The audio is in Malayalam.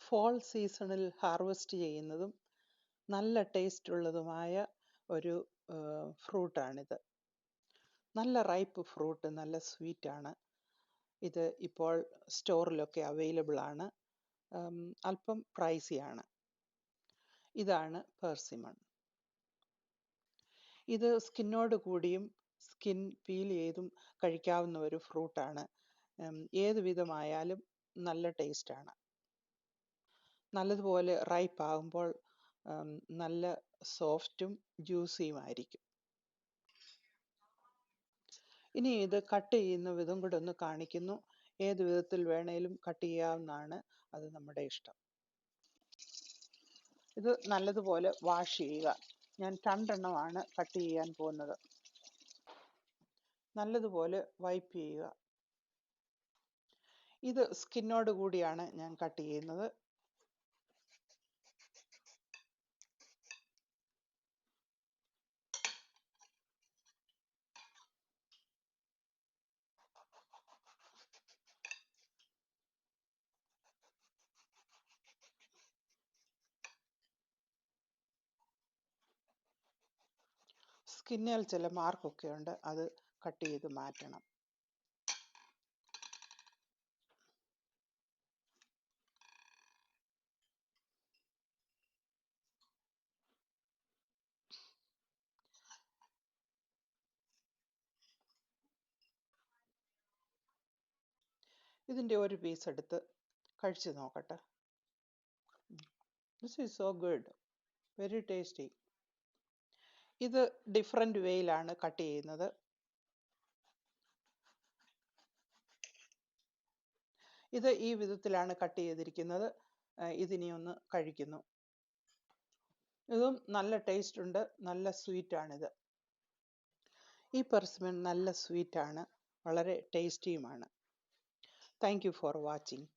ഫോൾ സീസണിൽ ഹാർവെസ്റ്റ് ചെയ്യുന്നതും നല്ല ടേസ്റ്റ് ഉള്ളതുമായ ഒരു ഫ്രൂട്ടാണിത്. നല്ല റൈപ്പ് ഫ്രൂട്ട്, നല്ല സ്വീറ്റ് ആണ്. ഇത് ഇപ്പോൾ സ്റ്റോറിലൊക്കെ അവൈലബിൾ ആണ്. അല്പം പ്രൈസിയാണ്. ഇതാണ് പെർസിമൺ. ഇത് സ്കിന്നോട് കൂടിയും സ്കിൻ പീൽ ചെയ്തും കഴിക്കാവുന്ന ഒരു ഫ്രൂട്ടാണ്. ഏത് വിധമായാലും നല്ല ടേസ്റ്റാണ്. നല്ലതുപോലെ റൈപ്പ് ആകുമ്പോൾ നല്ല സോഫ്റ്റും ജ്യൂസിയുമായിരിക്കും. ഇനി ഇത് കട്ട് ചെയ്യുന്ന വിധം കൂടെ ഒന്ന് കാണിക്കുന്നു. ഏത് വിധത്തിൽ വേണേലും കട്ട് ചെയ്യാവുന്നതാണ്, അത് നമ്മുടെ ഇഷ്ടം. ഇത് നല്ലതുപോലെ വാഷ് ചെയ്യുക. ഞാൻ 2 എണ്ണമാണ് കട്ട് ചെയ്യാൻ പോകുന്നത്. നല്ലതുപോലെ വൈപ്പ് ചെയ്യുക. ഇത് സ്കിന്നോട് കൂടിയാണ് ഞാൻ കട്ട് ചെയ്യുന്നത്. സ്കിന്നിൽ ചില മാർക്കൊക്കെ ഉണ്ട്, അത് കട്ട് ചെയ്ത് മാറ്റണം. ഇതിൻ്റെ ഒരു പീസ് എടുത്ത് കഴിച്ചു നോക്കട്ടെ. This is so good, very tasty. ഇത് ഡിഫറെൻ്റ് വേയിലാണ് കട്ട് ചെയ്യുന്നത്. ഇത് ഈ വിധത്തിലാണ് കട്ട് ചെയ്തിരിക്കുന്നത്. ഇതിനി ഒന്ന് കഴിക്കുന്നു. ഇതും നല്ല ടേസ്റ്റ് ഉണ്ട്, നല്ല സ്വീറ്റാണിത്. ഈ പെർസിമൺ നല്ല സ്വീറ്റാണ്, വളരെ ടേസ്റ്റിയുമാണ്. Thank you for watching.